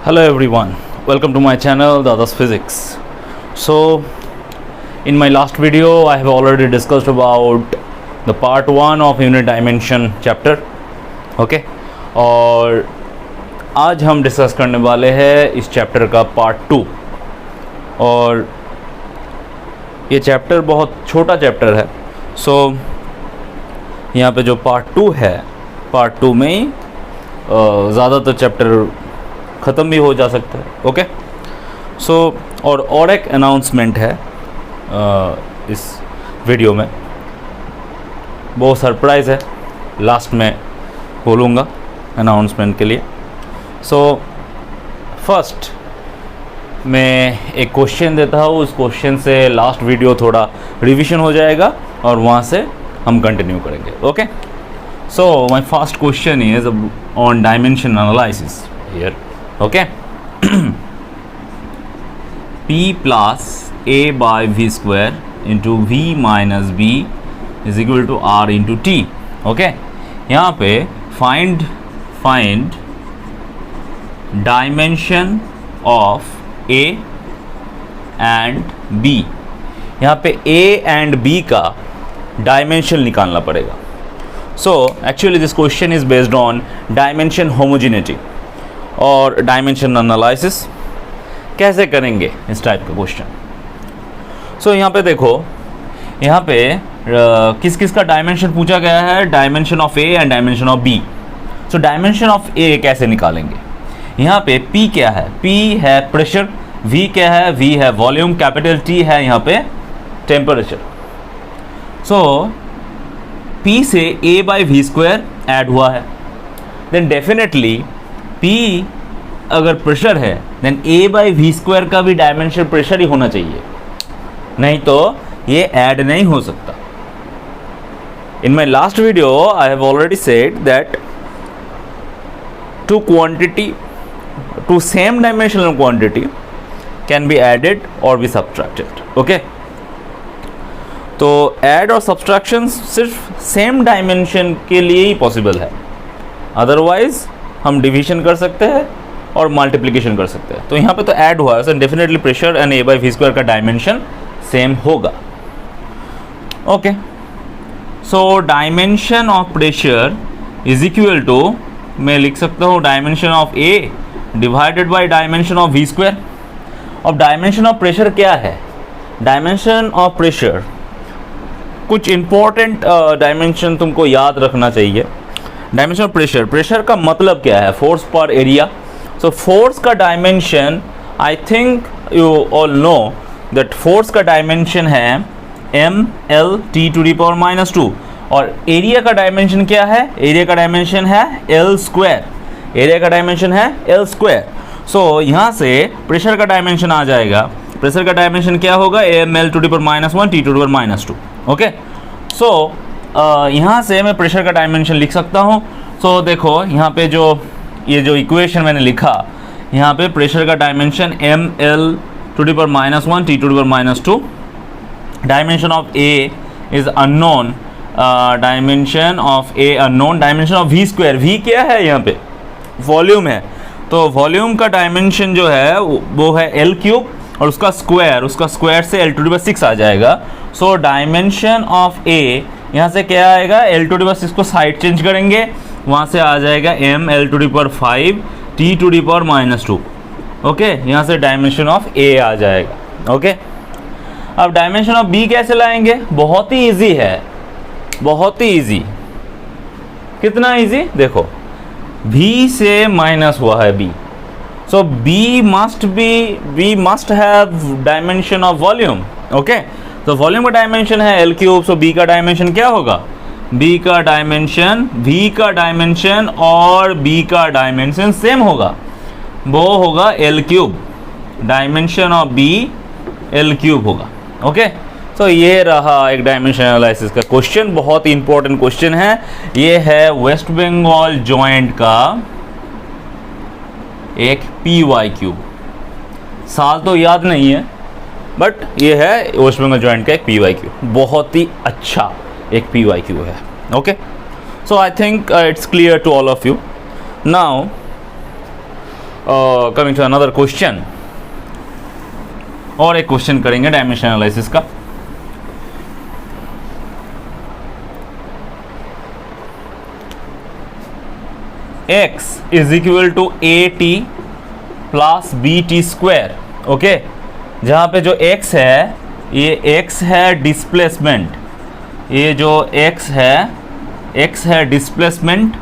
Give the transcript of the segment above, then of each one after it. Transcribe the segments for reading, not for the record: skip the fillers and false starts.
Hello everyone, welcome to my channel Dada's Physics. So in my last video I have already discussed about the part 1 of unit dimension chapter. Okay, और आज हम discuss करने वाले हैं इस chapter का part 2। और ये चैप्टर बहुत छोटा चैप्टर है, सो यहाँ पे जो पार्ट 2 है, पार्ट 2 में ही ज़्यादातर चैप्टर ख़त्म भी हो जा सकता है। ओके, सो और एक अनाउंसमेंट है इस वीडियो में, वो सरप्राइज़ है, लास्ट में बोलूँगा अनाउंसमेंट के लिए। सो फर्स्ट मैं एक क्वेश्चन देता हूँ, उस क्वेश्चन से लास्ट वीडियो थोड़ा रिवीजन हो जाएगा और वहाँ से हम कंटिन्यू करेंगे। Okay, so my first question is on dimension analysis here. Okay, P plus A by V square into V minus B is equal to R into T. Okay, यहाँ पे find dimension of A and B। यहाँ पे A and B का dimension निकालना पड़ेगा। So actually this question is based on dimension homogeneity और dimension analysis कैसे करेंगे इस टाइप का क्वेश्चन। सो यहाँ पे देखो, यहाँ पे किस किस का डायमेंशन पूछा गया है, dimension of A and dimension of B. So dimension of A कैसे निकालेंगे, यहाँ पे पी क्या है, पी है प्रेशर, वी क्या है, वी है वॉल्यूम, कैपिटल टी है यहाँ पे टेम्परेचर। सो पी से A by V square add हुआ है, देन डेफिनेटली P अगर प्रेशर है then A by V square का भी डायमेंशन प्रेशर ही होना चाहिए, नहीं तो ये ऐड नहीं हो सकता। In my last video I have already said that two same dimensional quantity can be added और बी सब्ट्रैक्टेड। ओके, तो ऐड और सब्ट्रैक्शन सिर्फ सेम डायमेंशन के लिए ही पॉसिबल है, अदरवाइज हम डिवीजन कर सकते हैं और मल्टीप्लिकेशन कर सकते हैं। तो यहाँ पे तो ऐड हुआ है, so definitely pressure and A by V square का डायमेंशन सेम होगा। Okay, so dimension of pressure is equal to, मैं लिख सकता हूँ dimension of A divided by dimension of V square. अब डायमेंशन ऑफ प्रेशर क्या है, डायमेंशन ऑफ प्रेशर कुछ इंपॉर्टेंट डायमेंशन तुमको याद रखना चाहिए। डायमेंशन ऑफ प्रेशर, प्रेशर का मतलब क्या है, फोर्स पर एरिया। सो फोर्स का dimension, I think you all know that force का डायमेंशन है mL/T⁻², और एरिया का डायमेंशन क्या है, एरिया का डायमेंशन है L², एरिया का डायमेंशन है L²। सो यहाँ से प्रेशर का डायमेंशन आ जाएगा, प्रेशर का डायमेंशन क्या होगा, mL/T⁻²। ओके, सो यहाँ से मैं प्रेशर का डायमेंशन लिख सकता हूँ। सो देखो यहाँ पे जो ये जो इक्वेशन मैंने लिखा, यहाँ पे प्रेशर का dimension mL/T⁻², dimension of A is unknown, dimension of A unknown, dimension of V square, V क्या है यहाँ पे वॉल्यूम है, तो वॉल्यूम का डायमेंशन जो है वो है L³ और उसका स्क्वायर से L⁻⁶ आ जाएगा। सो डायमेंशन ऑफ ए यहाँ से क्या आएगा, L⁻⁶ को साइड चेंज करेंगे, वहाँ से आ जाएगा mL/5T⁻²। ओके, यहाँ से डायमेंशन ऑफ ए आ जाएगा। ओके, अब डायमेंशन ऑफ बी कैसे लाएंगे, बहुत ही इजी है, बहुत ही इजी। कितना इजी, देखो V से माइनस हुआ है B, so B must have dimension of volume. Okay, तो वॉल्यूम का डायमेंशन है L³, सो B का डायमेंशन क्या होगा, B का डायमेंशन, V का डायमेंशन और B का डायमेंशन सेम होगा, वो होगा L³, dimension of B L³ होगा। ओके, तो ये रहा एक डायमेंशन एनालिसिस का क्वेश्चन, बहुत ही इंपॉर्टेंट क्वेश्चन है। ये है वेस्ट बंगाल जॉइंट का एक PYQ, साल तो याद नहीं है बट ये है वेस्ट बंगाल जॉइंट का एक PYQ, बहुत ही अच्छा एक PYQ है। Okay, so I think it's clear to all of you. Now coming to another question, और एक क्वेश्चन करेंगे डायमेंशन एनालिसिस का। x is equal to A T plus B T square. Okay, जहाँ पे जो x है, ये x है डिस्प्लेसमेंट, ये जो x है डिस्प्लेसमेंट,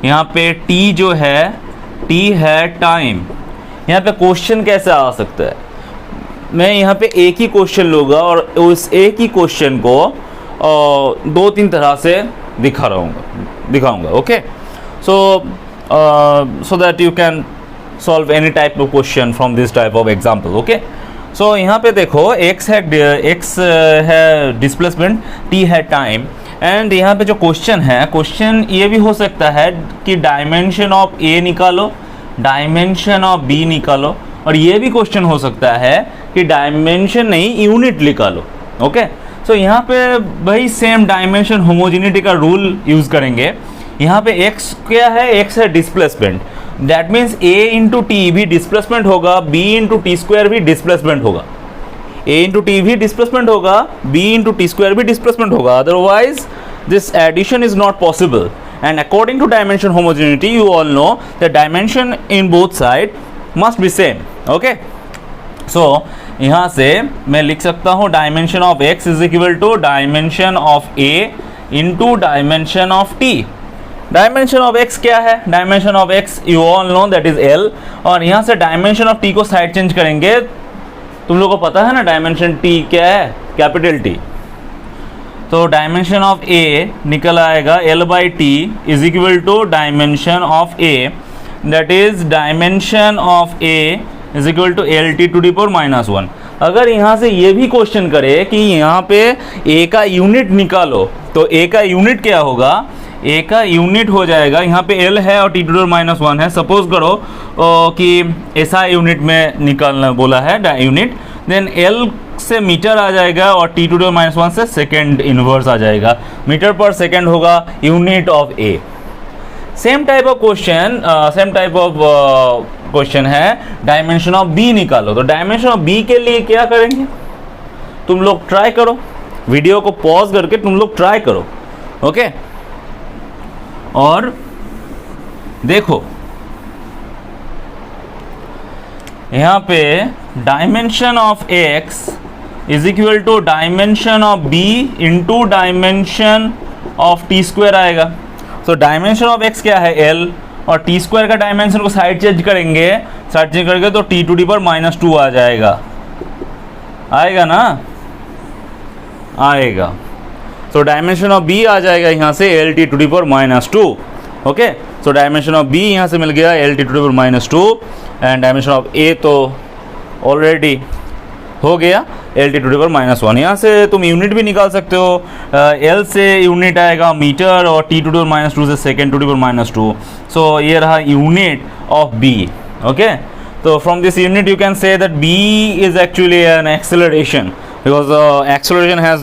यहाँ पे t जो है, t है टाइम। यहाँ पे क्वेश्चन कैसे आ सकता है, मैं यहाँ पे एक ही क्वेश्चन लूँगा और उस एक ही क्वेश्चन को दो तीन तरह से दिखाऊंगा। Okay, so that you can solve any type of question from this type of example. Okay, so यहाँ पे देखो x है डिस्प्लेसमेंट, t है टाइम, एंड यहाँ पे जो क्वेश्चन है, क्वेश्चन ये भी हो सकता है कि डायमेंशन ऑफ a निकालो, डायमेंशन ऑफ b निकालो, और ये भी क्वेश्चन हो सकता है कि डायमेंशन नहीं यूनिट निकालो। ओके, सो यहाँ पे भाई सेम डायमेंशन होमोजेनिटी का रूल यूज़ करेंगे। यहाँ पे x क्या है, x है displacement, that means a into T भी डिस्प्लेसमेंट होगा, b इंटू टी स्क्वायर भी डिस्प्लेसमेंट होगा, a इंटू टी भी डिस्प्लेसमेंट होगा, b इंटू टी स्क्वायर भी डिस्प्लेसमेंट होगा, otherwise this addition is not possible. And according to dimension homogeneity you all know the dimension in both side must be same. Okay, so यहाँ से मैं लिख सकता हूँ dimension of x is equal to dimension of a into dimension of t। Dimension of x क्या है, dimension of x you all know that is l, और यहाँ से डायमेंशन ऑफ t को साइड चेंज करेंगे। तुम लोगों को पता है ना डायमेंशन t क्या है, कैपिटल T। तो डायमेंशन ऑफ a निकल आएगा l by T is equal to dimension of a, that is dimension of a is equal to L T to the power minus 1। अगर यहाँ से ये भी क्वेश्चन करे कि यहाँ पे a का यूनिट निकालो, तो a का यूनिट क्या होगा, a का यूनिट हो जाएगा, यहाँ पे l है और टी टू पावर माइनस 1 है। सपोज करो कि ऐसा यूनिट में निकालना बोला है यूनिट, देन l से मीटर आ जाएगा और टी टू पावर माइनस 1 से सेकेंड इनवर्स आ जाएगा, मीटर पर सेकेंड होगा unit of a। Same type of question है डायमेंशन ऑफ b निकालो। तो डायमेंशन ऑफ b के लिए क्या करेंगे, तुम लोग ट्राई करो, वीडियो को पॉज करके तुम लोग ट्राई करो। ओके, और देखो यहाँ पे dimension of x is equal to dimension of b into dimension of T square आएगा। तो डायमेंशन ऑफ x क्या है l, और टी स्क्वायर का डायमेंशन को साइड चेंज करेंगे, तो T to the power minus 2 आ जाएगा, आएगा ना, आएगा। तो डायमेंशन ऑफ b आ जाएगा यहाँ से L T to the power minus 2। Okay, so dimension of b यहाँ से मिल गया L T to the power minus 2, and dimension of a तो ऑलरेडी हो गया L T to the power minus 1। यहाँ से तुम यूनिट भी निकाल सकते हो, l से यूनिट आएगा मीटर और T to the power minus 2 से second to the power minus 2। So ये रहा यूनिट ऑफ b। ओके, तो from this unit you can say that b is actually an acceleration, because acceleration has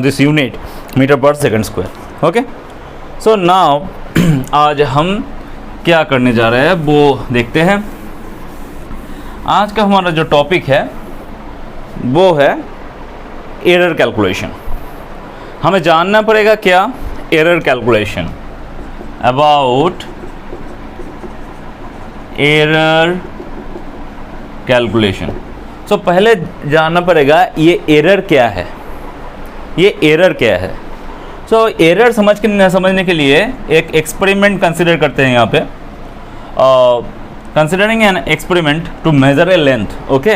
this unit metre per second square. Okay, so now आज हम क्या करने जा रहे हैं वो देखते हैं। आज का हमारा जो टॉपिक है वो है एरर कैलकुलेशन। हमें जानना पड़ेगा क्या, error calculation, about error calculation. So पहले जानना पड़ेगा ये एरर क्या है, ये एरर क्या है। सो एरर समझने के लिए एक एक्सपेरिमेंट कंसिडर करते हैं यहाँ पे, considering an experiment to measure a length. Okay,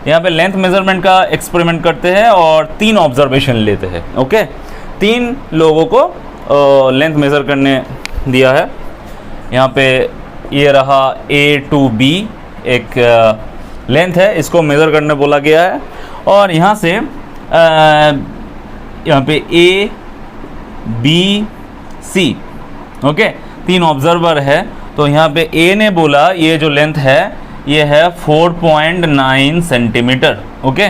यहाँ पे लेंथ मेजरमेंट का एक्सपेरिमेंट करते हैं और 3 ऑब्जर्वेशन लेते हैं। ओके, 3 लोगों को लेंथ मेज़र करने दिया है। यहाँ पे ये रहा A to B एक लेंथ है, इसको मेज़र करने बोला गया है, और यहाँ से यहाँ पे A B C okay 3 observer है। तो यहाँ पे A ने बोला ये जो लेंथ है ये है 4.9 सेंटीमीटर। ओके,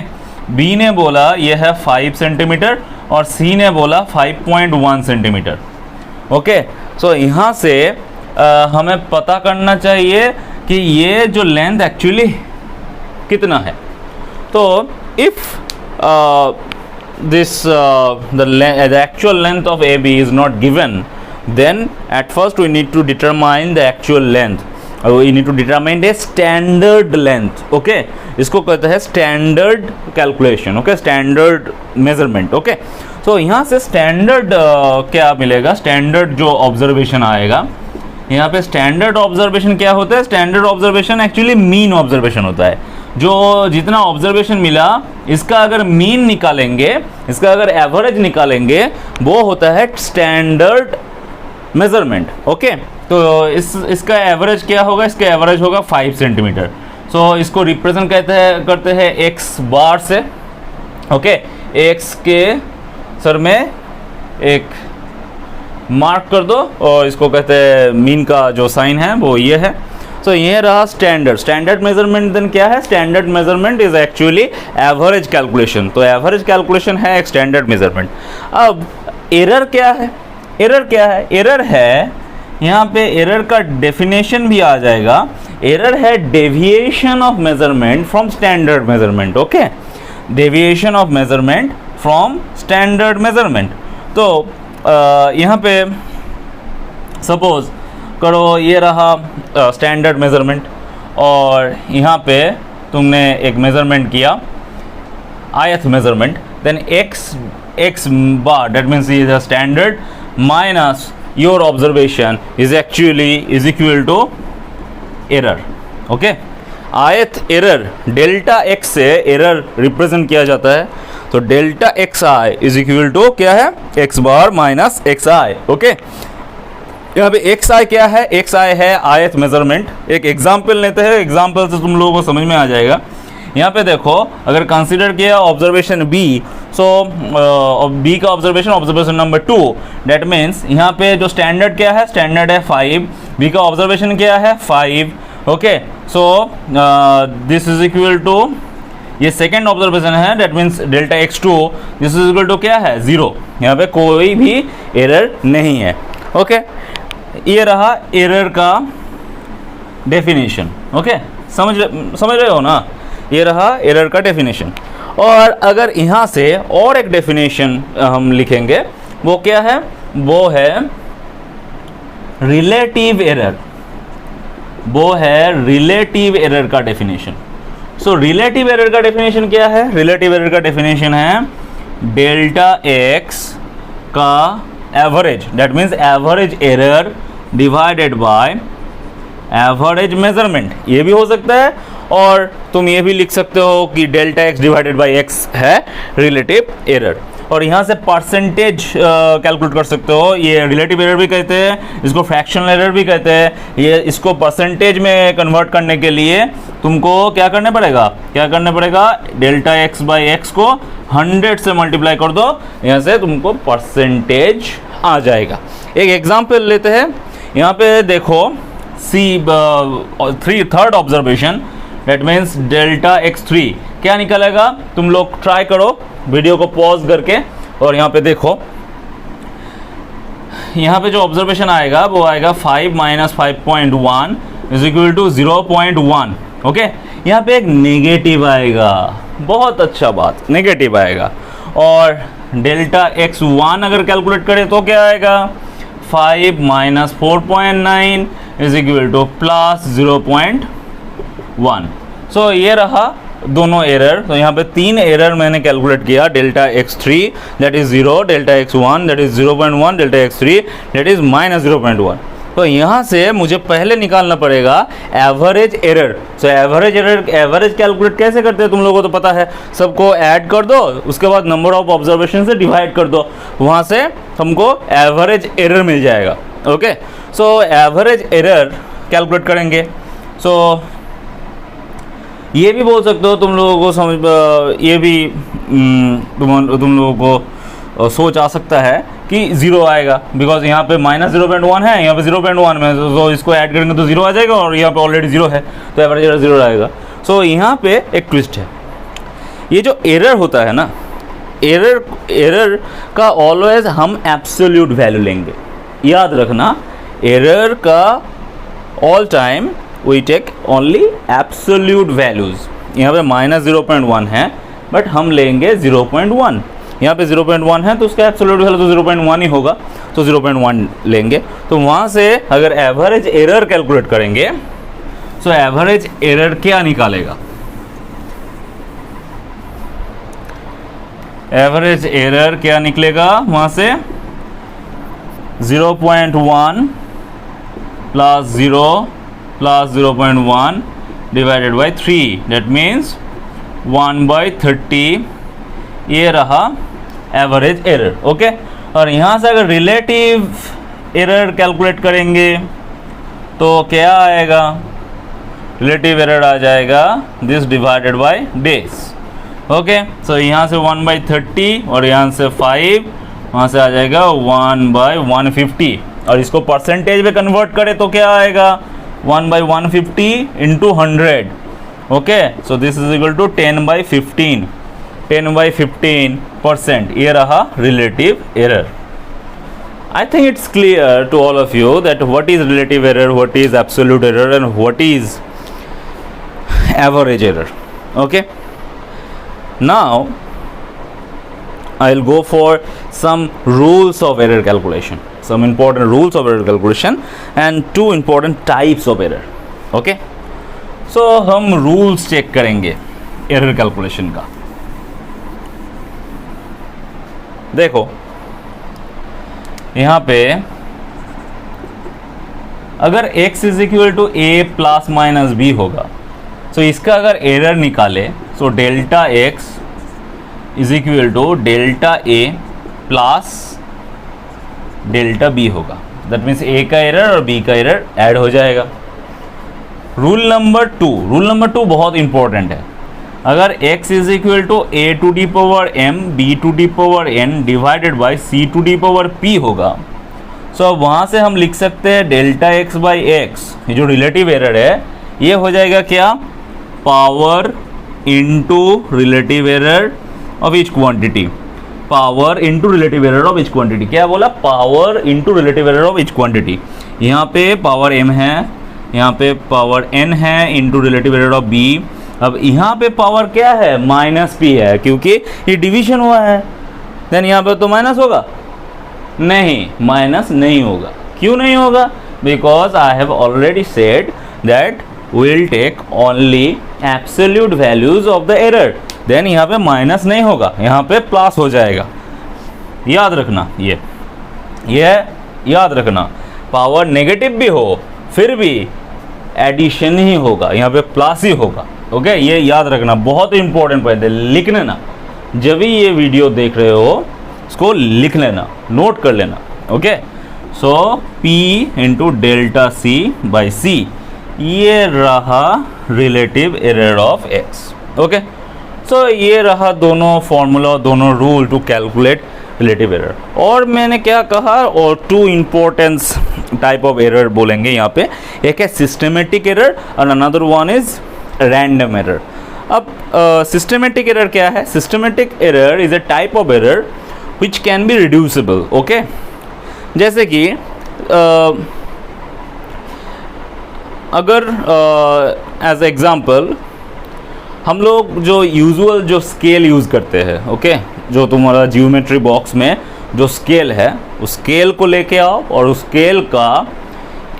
B ने बोला ये है 5 सेंटीमीटर और C ने बोला 5.1 सेंटीमीटर। ओके, सो यहाँ से हमें पता करना चाहिए कि ये जो लेंथ एक्चुअली कितना है। तो if this the actual length of AB is not given, then at first we need to determine the actual length. We need to determine a standard length. Okay, इसको कहते हैं standard calculation. Okay, standard measurement. Okay, so यहाँ से standard क्या मिलेगा, standard जो observation आएगा यहाँ पे स्टैंडर्ड ऑब्जर्वेशन क्या होता है। Standard observation actually mean observation होता है। जो जितना ऑब्जर्वेशन मिला इसका अगर मीन निकालेंगे, इसका अगर एवरेज निकालेंगे, वो होता है स्टैंडर्ड मेजरमेंट। ओके, तो इसका एवरेज क्या होगा, इसका एवरेज होगा 5 सेंटीमीटर। सो इसको रिप्रेजेंट करते हैं एक्स बार से। ओके, एक्स के सर में एक मार्क कर दो और इसको कहते हैं मीन का जो साइन है वो ये है। तो ये रहा स्टैंडर्ड मेजरमेंट। देन क्या है, standard measurement is actually average calculation. तो एवरेज कैलकुलेशन है एक स्टैंडर्ड मेजरमेंट। अब एरर क्या है, एरर है यहाँ पे एरर का डेफिनेशन भी आ जाएगा। एरर है deviation of measurement from standard measurement. Okay, deviation of measurement from standard measurement. तो यहाँ पे सपोज करो ये रहा स्टैंडर्ड मेजरमेंट और यहाँ पे तुमने एक मेजरमेंट किया ith measurement, then X bar that means is a standard minus your observation is equal to error. Okay, ith error delta X से एरर रिप्रेजेंट किया जाता है। तो delta X I is equal to क्या है, X bar minus X I. Okay, यहाँ पे x आई क्या है, एक्स आई है आयत मेजरमेंट। एक एग्जाम्पल लेते हैं, एग्जाम्पल से तुम लोगों को समझ में आ जाएगा। यहाँ पे देखो, अगर कंसीडर किया ऑब्जर्वेशन बी, सो बी का ऑब्जर्वेशन नंबर 2, डेट मीन्स यहाँ पे जो स्टैंडर्ड क्या है, स्टैंडर्ड है 5, बी का ऑब्जर्वेशन क्या है 5। Okay, so this is equal to, ये सेकेंड ऑब्जर्वेशन है, that means delta x2 this is equal to क्या है 0। यहाँ पे कोई भी एरर नहीं है। ओके, ये रहा एरर का डेफिनेशन। ओके, समझ रहे हो ना, ये रहा एरर का डेफिनेशन। और अगर यहाँ से और एक डेफिनेशन हम लिखेंगे, वो क्या है, वो है रिलेटिव एरर। वो है रिलेटिव एरर का डेफिनेशन। सो रिलेटिव एरर का डेफिनेशन क्या है, रिलेटिव एरर का डेफिनेशन है डेल्टा एक्स का average, that means average error divided by average measurement. ये भी हो सकता है और तुम ये भी लिख सकते हो कि delta x divided by x है रिलेटिव एरर। और यहाँ से परसेंटेज कैलकुलेट कर सकते हो। ये रिलेटिव एरर भी कहते हैं, इसको फ्रैक्शनल एरर भी कहते हैं। ये इसको परसेंटेज में कन्वर्ट करने के लिए तुमको क्या करना पड़ेगा, डेल्टा एक्स बाई एक्स को 100 से मल्टीप्लाई कर दो, यहाँ से तुमको परसेंटेज आ जाएगा। एक एग्जाम्पल लेते हैं, यहाँ पे देखो third observation, date means delta x3 क्या निकलेगा, तुम लोग ट्राई करो वीडियो को पॉज करके और यहाँ पे देखो। यहाँ पे जो ऑब्जर्वेशन आएगा वो आएगा 5 minus 5.1 is equal to 0.1। Okay, यहाँ पे एक नेगेटिव आएगा, बहुत अच्छा बात, नेगेटिव आएगा। और डेल्टा x1 अगर कैलकुलेट करें तो क्या आएगा, 5 minus 4.9 is equal two plus 0.1। सो ये रहा दोनों एरर। तो यहाँ पे 3 एरर मैंने कैलकुलेट किया, delta x3 that is 0, delta x1 that is 0.1, delta x3 that is minus 0.1। तो यहाँ से मुझे पहले निकालना पड़ेगा average error. So average calculate कैसे करते हैं तुम लोगों को तो पता है, सबको ऐड कर दो, उसके बाद नंबर ऑफ ऑब्जर्वेशन से डिवाइड कर दो, वहाँ से हमको एवरेज एरर मिल जाएगा। Okay, so average error calculate करेंगे। सो ये भी बोल सकते हो तुम लोगों को समझ, ये भी तुम लोगों को सोच आ सकता है कि 0 आएगा, बिकॉज यहाँ पे माइनस 0.1 है, यहाँ पे 0.1 में, तो इसको ऐड करेंगे तो 0 आ जाएगा और यहाँ पे ऑलरेडी 0 है, तो एवरेज एरर 0 आएगा। सो यहाँ पे एक ट्विस्ट है, ये जो एरर होता है ना, एरर का ऑलवेज हम एब्सोल्यूट वैल्यू लेंगे। याद रखना, एरर का all time we take only absolute values. यहाँ पे माइनस 0.1 है, बट हम लेंगे 0.1। यहाँ पे 0.1 है तो उसका एब्सोल्यूट वैल्यू तो 0.1 ही होगा, तो 0.1 लेंगे। तो वहाँ से अगर एवरेज एरर कैलकुलेट करेंगे तो एवरेज एरर क्या निकालेगा? एवरेज एरर क्या निकलेगा वहाँ से? 0.1 plus 0 plus 0.1 divided by 3, that means 1/30। ये रहा एवरेज एरर। ओके, और यहाँ से अगर रिलेटिव एरर कैलकुलेट करेंगे तो क्या आएगा? रिलेटिव एरर आ जाएगा this divided by days. Okay, so यहाँ से 1/30 और यहाँ से 5, वहाँ से आ जाएगा 1/150। और इसको परसेंटेज में कन्वर्ट करें तो क्या आएगा? 1/150 into 100। Okay, so this is equal to 10/15। 10/15%। ये रहा relative error. I think it's clear to all of you that what is relative error, what is absolute error, and what is average error. Okay, now I'll go for some rules of error calculation, some important rules of error calculation and two important types of error. Okay, so हम rules check करेंगे error calculation का। देखो यहाँ पे अगर x is equal to a plus minus B होगा, तो इसका अगर एरर निकाले तो delta x is equal to delta a plus delta b होगा। दैट मीन्स a का एरर और b का एरर ऐड हो जाएगा। रूल नंबर टू बहुत इंपॉर्टेंट है। अगर x is equal to a to the power m b to the power n divided by c to the power p होगा, सो अब वहाँ से हम लिख सकते हैं डेल्टा x बाई एक्स, ये जो रिलेटिव एरर है ये हो जाएगा क्या? Power into relative error of each quantity. Power into relative error of each quantity. क्या बोला? Power into relative error of each quantity. यहाँ पे पावर m है, यहाँ पे पावर n है, into relative error of b। अब यहाँ पे पावर क्या है? माइनस p है, क्योंकि ये डिवीजन हुआ है। देन यहाँ पे तो माइनस होगा? नहीं, माइनस नहीं होगा। क्यों नहीं होगा? Because I have already said that will take only absolute values of the error. Then यहाँ पे माइनस नहीं होगा, यहाँ पे प्लस हो जाएगा। याद रखना, ये याद रखना। पावर नेगेटिव भी हो फिर भी एडिशन ही होगा, यहाँ पे प्लस ही होगा। ओके, ये याद रखना, बहुत इंपॉर्टेंट पॉइंट है। लिख लेना, जब भी ये वीडियो देख रहे हो इसको लिख लेना, नोट कर लेना। Okay, so P into delta C by C, ये रहा relative error of x। Okay, so ये रहा दोनों फॉर्मूला, दोनों rule to calculate relative error. और मैंने क्या कहा? और two importance type of error बोलेंगे यहाँ पे। एक है सिस्टमेटिक एरर और another one is random error. अब सिस्टमेटिक एरर क्या है? Systematic error is a type of error which can be reducible. Okay, जैसे कि अगर एज एग्जाम्पल हम लोग जो यूजुअल जो स्केल यूज़ करते हैं, ओके, जो तुम्हारा जियोमेट्री बॉक्स में जो स्केल है, उस स्केल को लेके आओ और उस स्केल का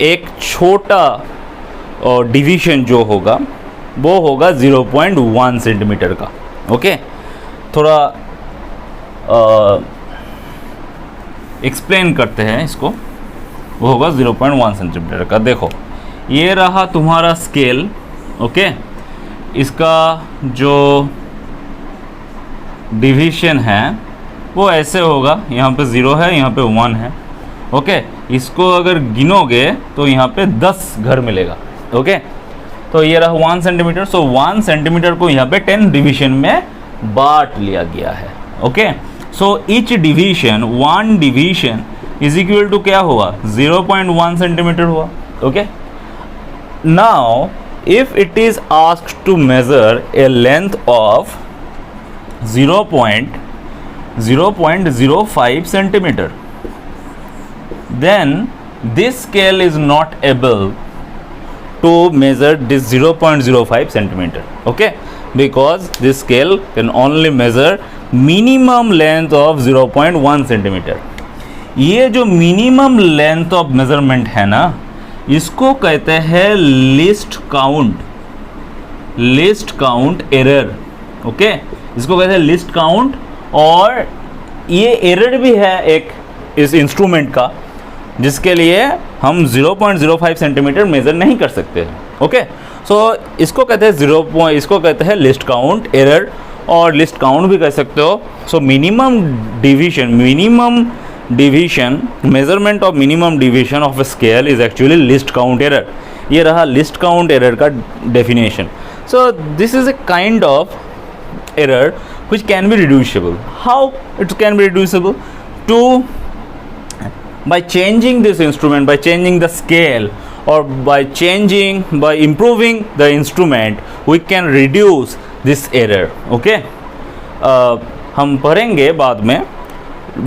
एक छोटा डिवीजन जो होगा वो होगा 0.1 सेंटीमीटर का। ओके, थोड़ा एक्सप्लेन करते हैं इसको। वो होगा 0.1 सेंटीमीटर का। देखो, ये रहा तुम्हारा स्केल। ओके, इसका जो डिवीजन है वो ऐसे होगा, यहाँ पे 0 है, यहाँ पे 1 है। ओके, इसको अगर गिनोगे तो यहाँ पे 10 घर मिलेगा। ओके, तो ये रहा 1 सेंटीमीटर। सो 1 सेंटीमीटर को यहाँ पे 10 डिवीजन में बांट लिया गया है। Okay, so each division, 1 division is equal to क्या हुआ? 0.1 सेंटीमीटर हुआ। Okay, now if it is asked to measure a length of 0.05 centimeter, then this scale is not able to measure this 0.05 centimeter. Okay, because this scale can only measure minimum length of 0.1 centimeter. ये जो minimum length of measurement है ना, इसको कहते हैं list count error. Okay, इसको कहते हैं लिस्ट काउंट. और ये एरर भी है एक इस इंस्ट्रूमेंट का, जिसके लिए हम 0.05 सेंटीमीटर मेज़र नहीं कर सकते. ओके, सो इसको कहते हैं इसको कहते हैं लिस्ट काउंट एरर, और लिस्ट काउंट भी कह सकते हो. So minimum division measurement of minimum division of a scale is actually list count error. ये रहा लिस्ट काउंट एरर का definition. So this is a kind of error which can be reducible. How it can be reducible? By changing this instrument, by changing the scale, or by improving the instrument, we can reduce this error. Okay, हम पढ़ेंगे बाद में.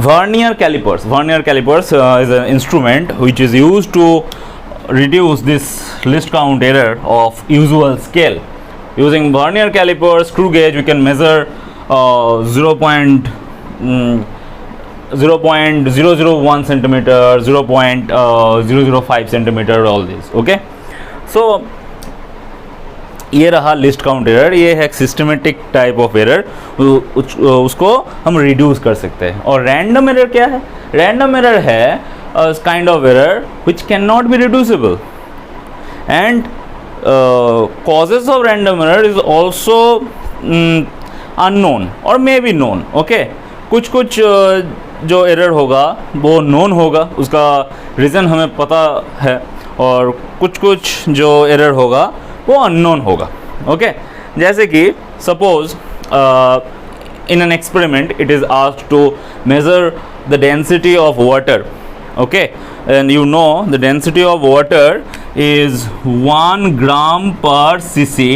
Vernier calipers is an instrument which is used to reduce this list count error of usual scale. Using vernier calipers, screw gauge, we can measure 0.001 centimeter, 0.005 centimeter, all these. Okay, so ये रहा list count error. ये है एक systematic type of error, उसको हम reduce कर सकते हैं. और रैंडम एरर क्या है? रैंडम एरर है kind of error which can not be reducible. And causes of random error is also unknown or may be known. Okay, कुछ जो एरर होगा वो नोन होगा, उसका रीज़न हमें पता है, और कुछ जो एरर होगा वो अननोन होगा. ओके, जैसे कि suppose in an experiment it is asked to measure the density of water. Okay, and you know the density of water is 1 gram per cc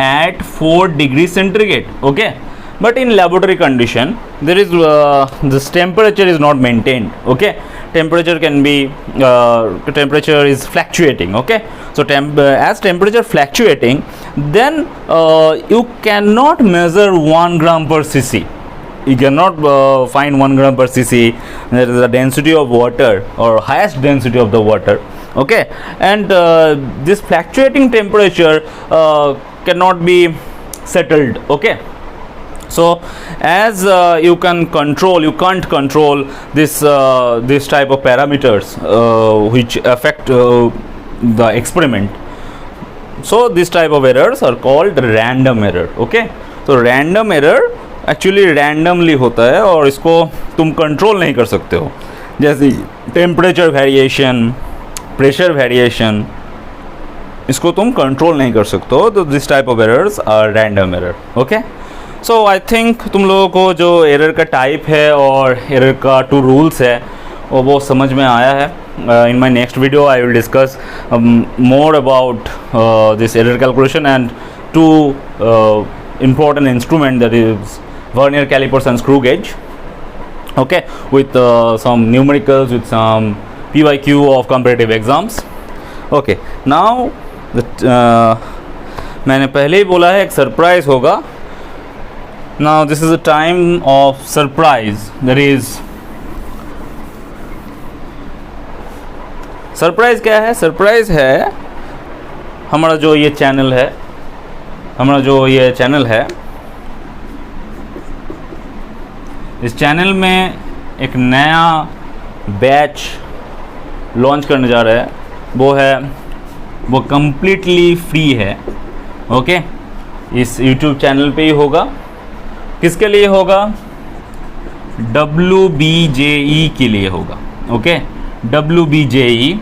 at 4 degrees centigrade. Okay, but in laboratory condition there is this temperature is not maintained. Okay, temperature can be temperature is fluctuating. Okay, so as temperature fluctuating, then you cannot measure 1 gram per cc. You cannot find 1 gram per cc. That is the density of water or highest density of the water. Okay, and this fluctuating temperature cannot be settled. Okay, so as you can't control this type of parameters which affect the experiment. So this type of errors are called random error. Okay, so random error actually randomly होता है और इसको तुम control नहीं कर सकते हो. जैसे टेम्परेचर वेरिएशन, प्रेशर वेरिएशन, इसको तुम कंट्रोल नहीं कर सकते हो. तो this type of errors are random error. Okay, so I think तुम लोगों को जो एरर का टाइप है और एरर का 2 रूल्स है वो समझ में आया है. in my next video I will discuss more about this error calculation and 2 important instrument, that is vernier calipers and screw gauge. Okay, with some numericals, with some PYQ of comparative exams. Okay, now मैंने पहले ही बोला है एक surprise होगा. Now this is a time of surprise. That is, surprise क्या है? Surprise है हमारा जो ये चैनल है, इस चैनल में एक नया बैच लॉन्च करने जा रहा है. वो कम्प्लीटली फ्री है. ओके, इस YouTube चैनल पे ही होगा. किसके लिए होगा? WBJE के लिए होगा. ओके, WBJE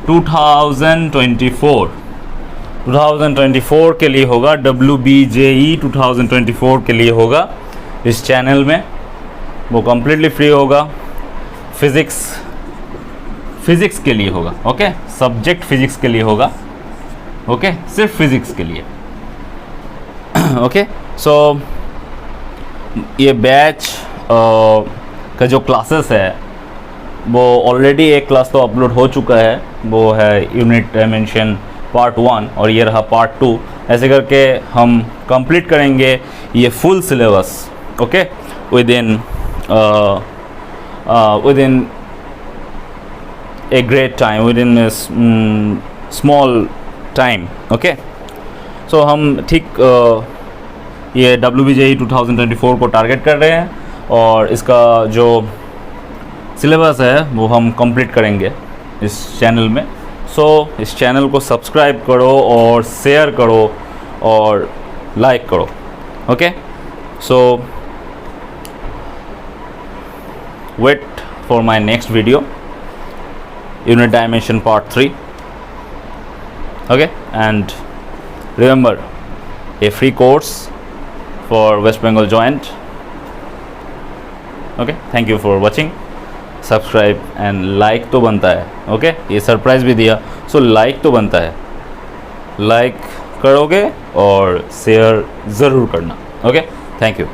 2024 के लिए होगा. WBJE 2024 के लिए होगा. इस चैनल में वो कम्प्लीटली फ्री होगा. फिज़िक्स के लिए होगा. ओके, सब्जेक्ट फिज़िक्स के लिए होगा. ओके, सिर्फ फिज़िक्स के लिए. ओके, सो ये बैच का जो क्लासेस है वो ऑलरेडी एक क्लास तो अपलोड हो चुका है. वो है यूनिट डायमेंशन पार्ट 1 और ये रहा पार्ट 2, ऐसे करके हम कंप्लीट करेंगे ये full syllabus, okay, within a great time, within a small time, okay. So हम ठीक ये WBJE 2024 को टारगेट कर रहे हैं और इसका जो सिलेबस है वो हम कंप्लीट करेंगे इस चैनल में. सो इस चैनल को सब्सक्राइब करो और शेयर करो और लाइक करो, okay. So wait for my next video, unit dimension part 3, okay. And remember, a free course for West Bengal joint, okay. Thank you for watching. Subscribe and like तो बनता है, okay. ये surprise भी दिया, so like तो बनता है, like करोगे और शेयर ज़रूर करना, okay. Thank you.